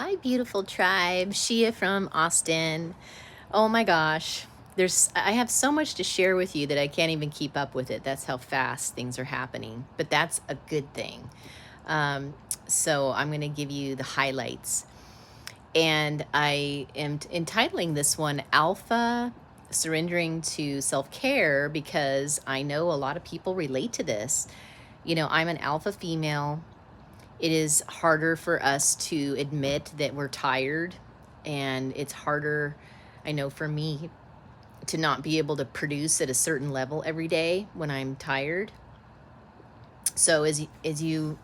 Hi, beautiful tribe. Shia from Austin. Oh my gosh. I have so much to share with you that I can't even keep up with it. That's how fast things are happening. But that's a good thing. Um, so I'm going to give you the highlights. And I am entitling this one Alpha Surrendering to Self Care because I know a lot of people relate to this. You know, I'm an alpha female. It is harder for us to admit that we're tired, and it's harder, I know, for me to not be able to produce at a certain level every day when I'm tired. So as you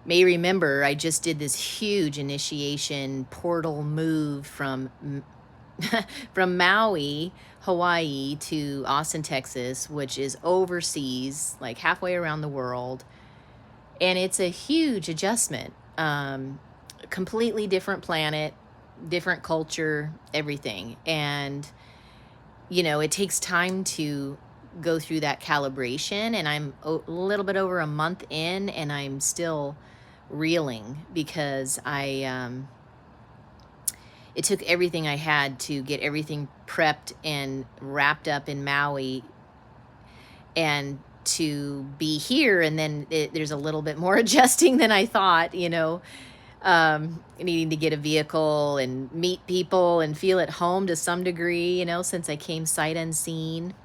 may remember, I just did this huge initiation portal move from from Maui, Hawaii to Austin, Texas, which is overseas, like halfway around the world. And it's a huge adjustment. Completely different planet, different culture, everything. And, you know, it takes time to go through that calibration. And I'm a little bit over a month in, and I'm still reeling because it took everything I had to get everything prepped and wrapped up in Maui and to be here. And then there's a little bit more adjusting than I thought, you know, needing to get a vehicle and meet people and feel at home to some degree, you know, since I came sight unseen,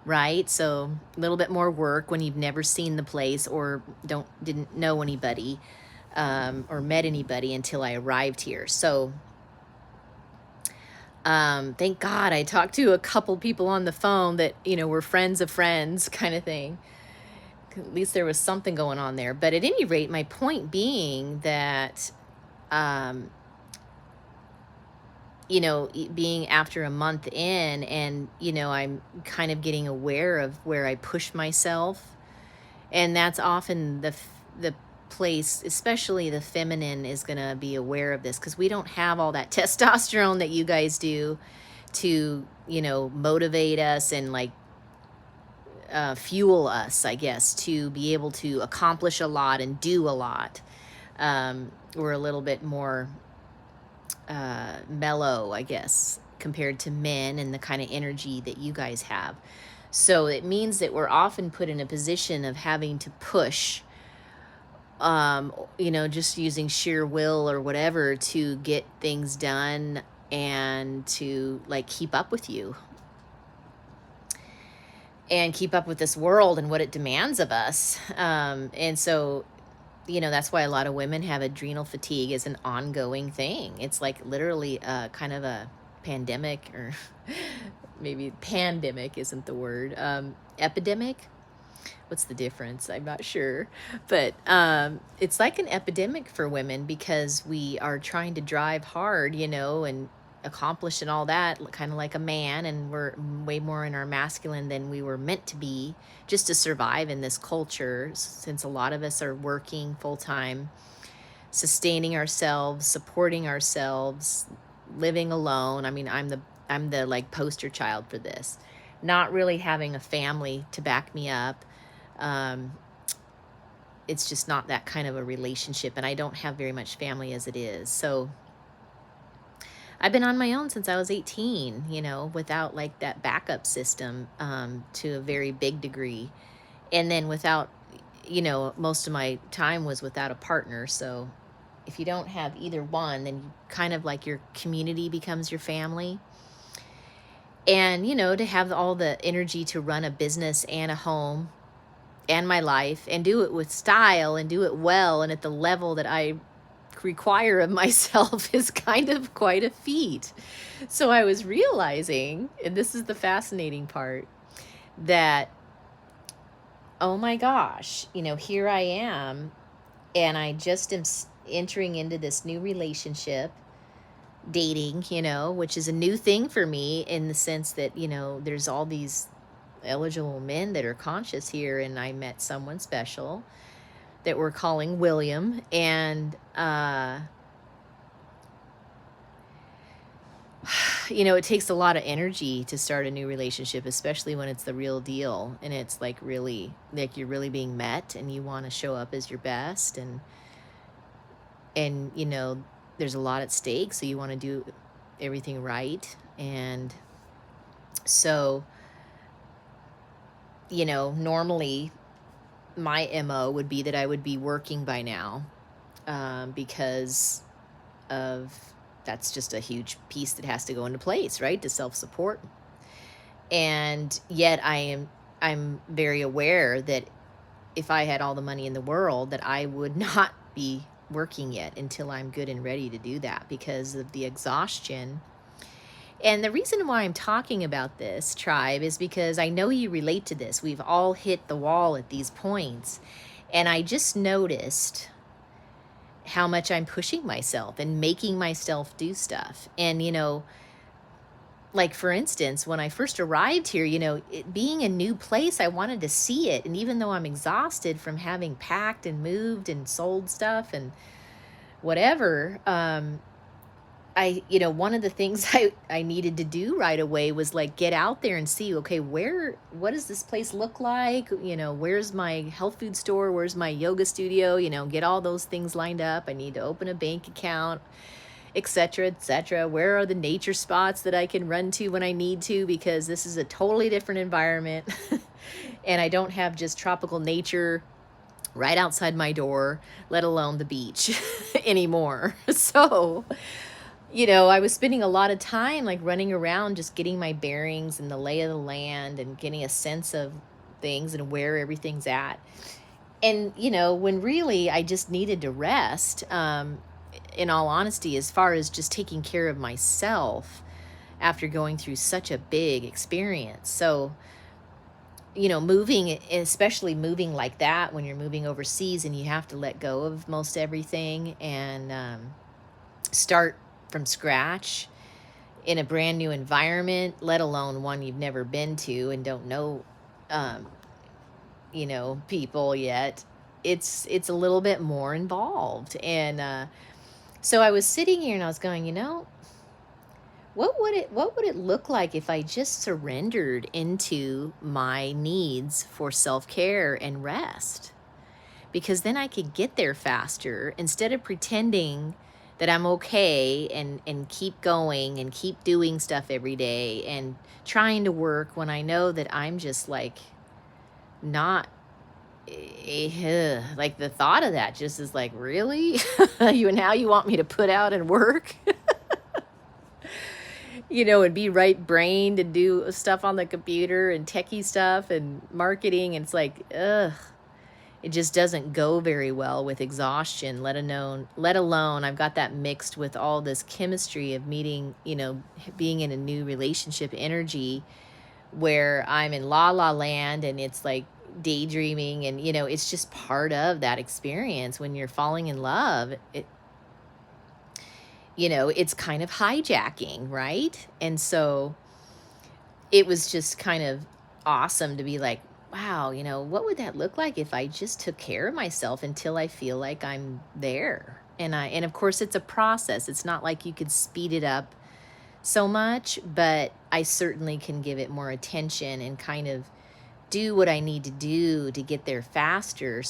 right? So a little bit more work when you've never seen the place or didn't know anybody or met anybody until I arrived here. So thank God I talked to a couple people on the phone that, you know, were friends of friends kind of thing. At least there was something going on there. But at any rate, my point being that, you know, being after a month in and, you know, I'm kind of getting aware of where I push myself. And that's often the place, especially the feminine, is going to be aware of this because we don't have all that testosterone that you guys do to, you know, motivate us and like fuel us, I guess, to be able to accomplish a lot and do a lot. We're a little bit more mellow, I guess, compared to men and the kind of energy that you guys have. So it means that we're often put in a position of having to push, you know, just using sheer will or whatever to get things done and to like keep up with you and keep up with this world and what it demands of us. And so, you know, that's why a lot of women have adrenal fatigue as an ongoing thing. It's like literally kind of a pandemic, or maybe pandemic isn't the word. Epidemic. What's the difference? I'm not sure. But it's like an epidemic for women because we are trying to drive hard, you know, and accomplish and all that, kind of like a man, and we're way more in our masculine than we were meant to be just to survive in this culture, since a lot of us are working full time, sustaining ourselves, supporting ourselves, living alone. I mean, I'm the like poster child for this. Not really having a family to back me up. Um, it's just not that kind of a relationship, and I don't have very much family as it is. So I've been on my own since I was 18, you know, without like that backup system to a very big degree. And then without, you know, most of my time was without a partner. So if you don't have either one, then you kind of like your community becomes your family. And, you know, to have all the energy to run a business and a home and my life and do it with style and do it well and at the level that I require of myself is kind of quite a feat. So I was realizing, and this is the fascinating part, that, oh my gosh, you know, here I am, and I just am entering into this new relationship, dating, you know, which is a new thing for me in the sense that, you know, there's all these eligible men that are conscious here, and I met someone special that we're calling William. And you know, it takes a lot of energy to start a new relationship, especially when it's the real deal and it's like really like you're really being met and you want to show up as your best. And you know, there's a lot at stake, so you want to do everything right. And so, normally my MO would be that I would be working by now, because of that's just a huge piece that has to go into place, right? To self-support. And yet I'm very aware that if I had all the money in the world, that I would not be working yet until I'm good and ready to do that because of the exhaustion. And the reason why I'm talking about this, tribe, is because I know you relate to this. We've all hit the wall at these points. And I just noticed how much I'm pushing myself and making myself do stuff. And, like for instance, when I first arrived here, it being a new place, I wanted to see it. And even though I'm exhausted from having packed and moved and sold stuff and whatever, one of the things I needed to do right away was like get out there and see, okay, what does this place look like? Where's my health food store? Where's my yoga studio? Get all those things lined up. I need to open a bank account, etc., etc. Where are the nature spots that I can run to when I need to? Because this is a totally different environment. And I don't have just tropical nature right outside my door, let alone the beach anymore. So, I was spending a lot of time like running around, just getting my bearings and the lay of the land and getting a sense of things and where everything's at. And, when really I just needed to rest, in all honesty, as far as just taking care of myself after going through such a big experience. So, moving, especially moving like that when you're moving overseas and you have to let go of most everything and start from scratch in a brand new environment, let alone one you've never been to and don't know, people yet, it's a little bit more involved. And so I was sitting here and I was going, what would it look like if I just surrendered into my needs for self-care and rest? Because then I could get there faster instead of pretending that I'm okay and keep going and keep doing stuff every day and trying to work when I know that I'm just like not like the thought of that just is like, really? Now you want me to put out and work? And be right brained and do stuff on the computer and techie stuff and marketing. And it's like, ugh, it just doesn't go very well with exhaustion, let alone I've got that mixed with all this chemistry of meeting, being in a new relationship energy where I'm in la la land and it's like daydreaming and, it's just part of that experience when you're falling in love. It's kind of hijacking, right? And so it was just kind of awesome to be like, wow, what would that look like if I just took care of myself until I feel like I'm there? And of course it's a process. It's not like you could speed it up so much, but I certainly can give it more attention and kind of do what I need to do to get there faster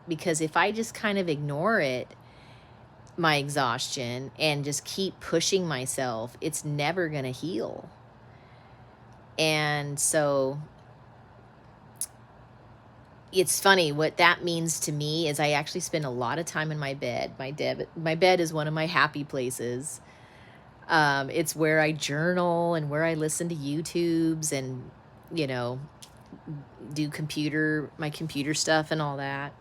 because if I just kind of ignore it, my exhaustion, and just keep pushing myself, it's never going to heal. And so it's funny what that means to me is I actually spend a lot of time in my bed. My bed is one of my happy places. It's where I journal and where I listen to YouTubes and, do my computer stuff and all that.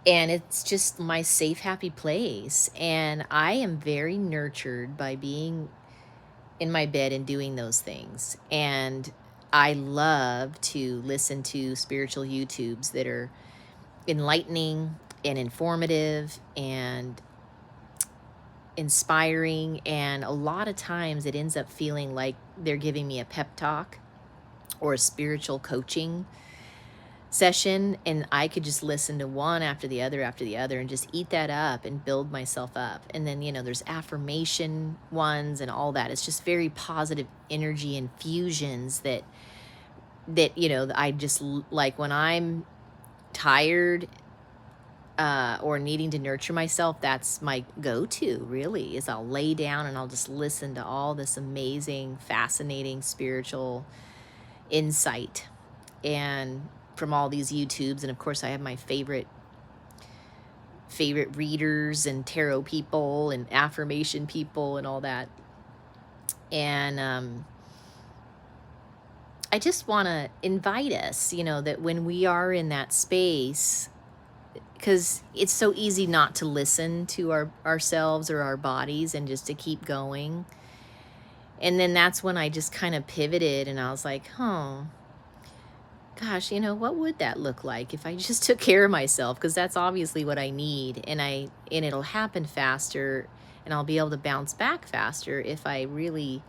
And it's just my safe, happy place. And I am very nurtured by being in my bed and doing those things. And I love to listen to spiritual YouTubes that are enlightening and informative and inspiring. And a lot of times it ends up feeling like they're giving me a pep talk or a spiritual coaching session, and I could just listen to one after the other and just eat that up and build myself up. And then there's affirmation ones and all that. It's just very positive energy infusions that I just like when I'm tired or needing to nurture myself, that's my go-to, really, is I'll lay down and I'll just listen to all this amazing, fascinating spiritual insight and from all these YouTubes. And of course I have my favorite readers and tarot people and affirmation people and all that. And I just want to invite us, that when we are in that space, because it's so easy not to listen to ourselves or our bodies and just to keep going. And then that's when I just kind of pivoted and I was like, gosh, what would that look like if I just took care of myself? Because that's obviously what I need. And it'll happen faster and I'll be able to bounce back faster if I really,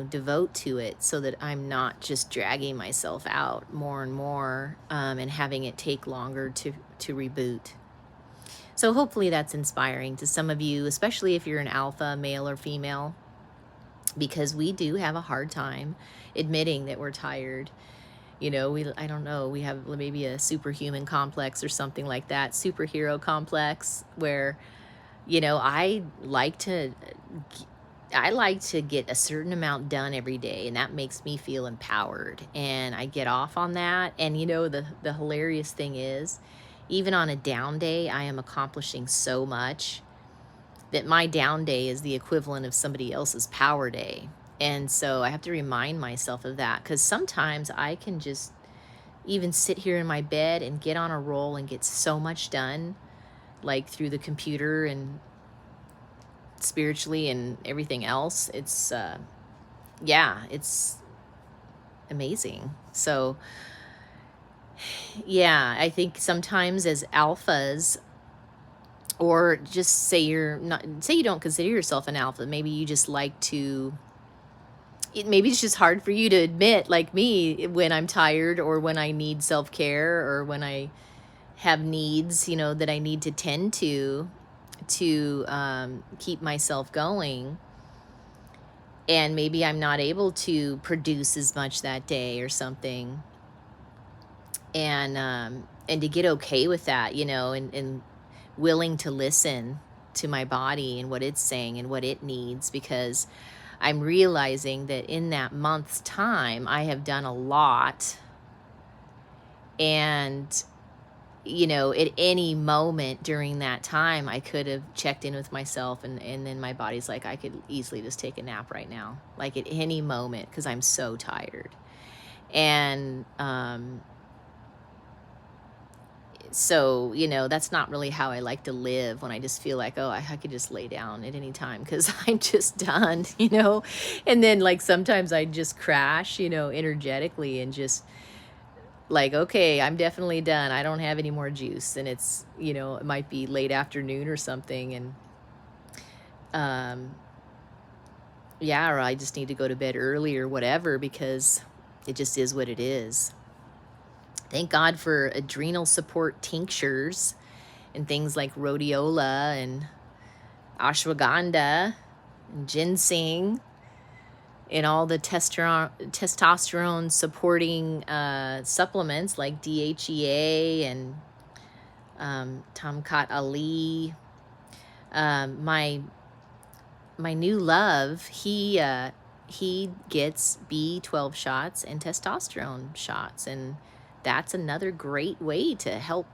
devote to it, so that I'm not just dragging myself out more and more, and having it take longer to reboot. So hopefully that's inspiring to some of you, especially if you're an alpha, male or female, because we do have a hard time admitting that we're tired. I don't know, we have maybe a superhuman complex or something like that, superhero complex, where, I like to get a certain amount done every day, and that makes me feel empowered. And I get off on that. And the hilarious thing is, even on a down day, I am accomplishing so much that my down day is the equivalent of somebody else's power day. And so I have to remind myself of that, because sometimes I can just even sit here in my bed and get on a roll and get so much done, like through the computer and spiritually and everything else. It's it's amazing. So yeah, I think sometimes as alphas, or just say you don't consider yourself an alpha, maybe you just like to, maybe it's just hard for you to admit, like me, when I'm tired or when I need self-care or when I have needs, that I need to tend to keep myself going. And maybe I'm not able to produce as much that day or something. And to get okay with that, and willing to listen to my body and what it's saying and what it needs, because I'm realizing that in that month's time, I have done a lot. And at any moment during that time, I could have checked in with myself, and then my body's like, I could easily just take a nap right now, like at any moment, because I'm so tired. And so, that's not really how I like to live, when I just feel like, oh, I could just lay down at any time because I'm just done, and then like sometimes I just crash, energetically, and just like, okay, I'm definitely done. I don't have any more juice. And it's, it might be late afternoon or something. And, yeah, or I just need to go to bed early or whatever, because it just is what it is. Thank God for adrenal support tinctures and things like rhodiola and ashwagandha and ginseng, and all the testosterone supporting supplements like DHEA and Tomcat Ali. My new love, he gets B12 shots and testosterone shots, and that's another great way to help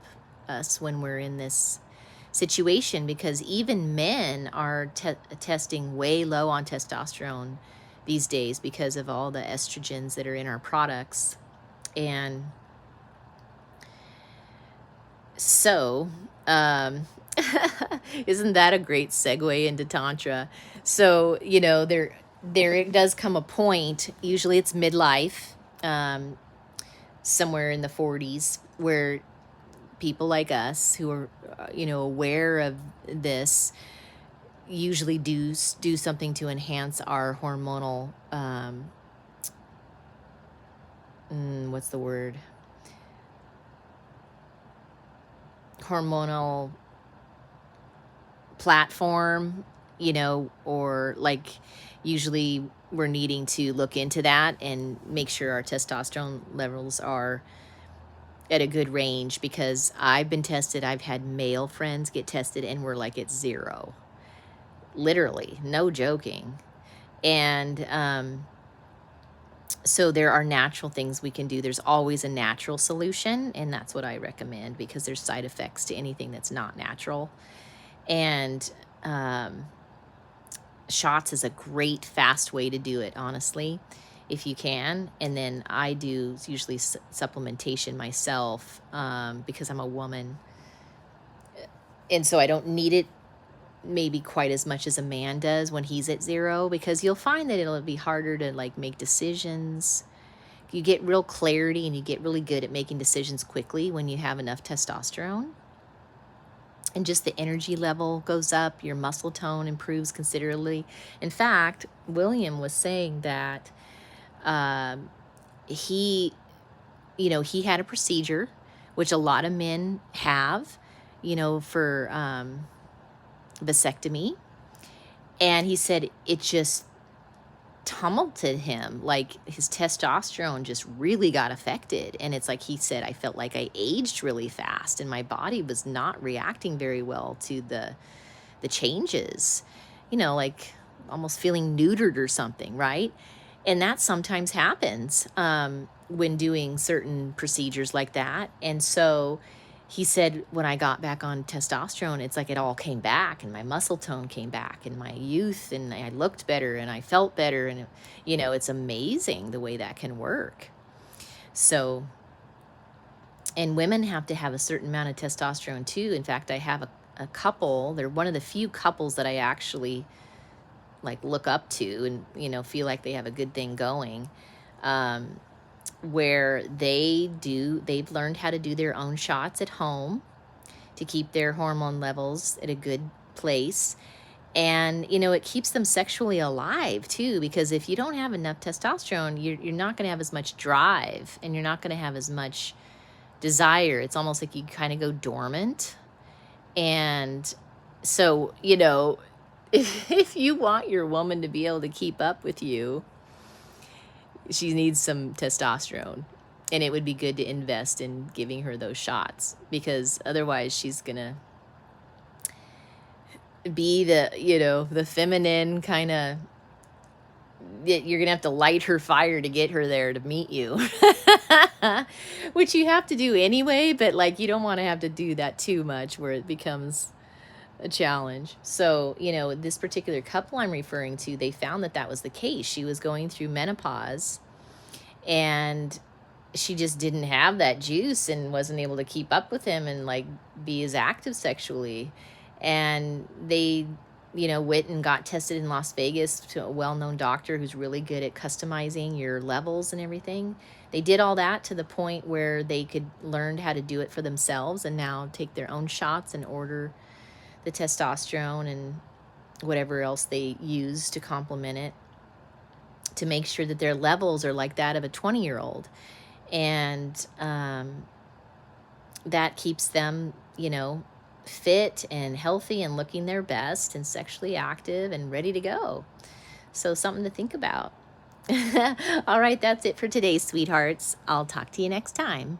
us when we're in this situation, because even men are testing way low on testosterone these days because of all the estrogens that are in our products. And so, isn't that a great segue into Tantra? So, there does come a point, usually it's midlife, somewhere in the 40s, where people like us who are, aware of this, usually do something to enhance our hormonal, what's the word? Hormonal platform, or like usually we're needing to look into that and make sure our testosterone levels are at a good range, because I've been tested. I've had male friends get tested and we're like at 0. Literally, no joking. And so there are natural things we can do. There's always a natural solution, and that's what I recommend, because there's side effects to anything that's not natural. And shots is a great fast way to do it, honestly, if you can. And then I do usually supplementation myself, because I'm a woman, and so I don't need it maybe quite as much as a man does when he's at 0, because you'll find that it'll be harder to like make decisions. You get real clarity and you get really good at making decisions quickly when you have enough testosterone. And just the energy level goes up, your muscle tone improves considerably. In fact, William was saying that he, he had a procedure, which a lot of men have, for vasectomy. And he said it just tumulted him, like his testosterone just really got affected. And it's like he said, I felt like I aged really fast and my body was not reacting very well to the changes, like almost feeling neutered or something, right? And that sometimes happens when doing certain procedures like that. And so he said, when I got back on testosterone, it's like it all came back, and my muscle tone came back, and my youth, and I looked better, and I felt better. And, it's amazing the way that can work. So, and women have to have a certain amount of testosterone too. In fact, I have a couple, they're one of the few couples that I actually like look up to and, feel like they have a good thing going. Where they've learned how to do their own shots at home to keep their hormone levels at a good place. And, it keeps them sexually alive too, because if you don't have enough testosterone, you're not going to have as much drive, and you're not going to have as much desire. It's almost like you kind of go dormant. And so, if you want your woman to be able to keep up with you, she needs some testosterone, and it would be good to invest in giving her those shots, because otherwise she's gonna be the feminine kind of, you're gonna have to light her fire to get her there to meet you, which you have to do anyway, but like you don't want to have to do that too much where it becomes a challenge. So, this particular couple I'm referring to, they found that was the case. She was going through menopause, and she just didn't have that juice and wasn't able to keep up with him and like be as active sexually. And they, went and got tested in Las Vegas to a well-known doctor who's really good at customizing your levels and everything. They did all that to the point where they could learn how to do it for themselves, and now take their own shots and order the testosterone and whatever else they use to complement it, to make sure that their levels are like that of a 20-year-old. And that keeps them, fit and healthy and looking their best and sexually active and ready to go. So something to think about. All right, that's it for today, sweethearts. I'll talk to you next time.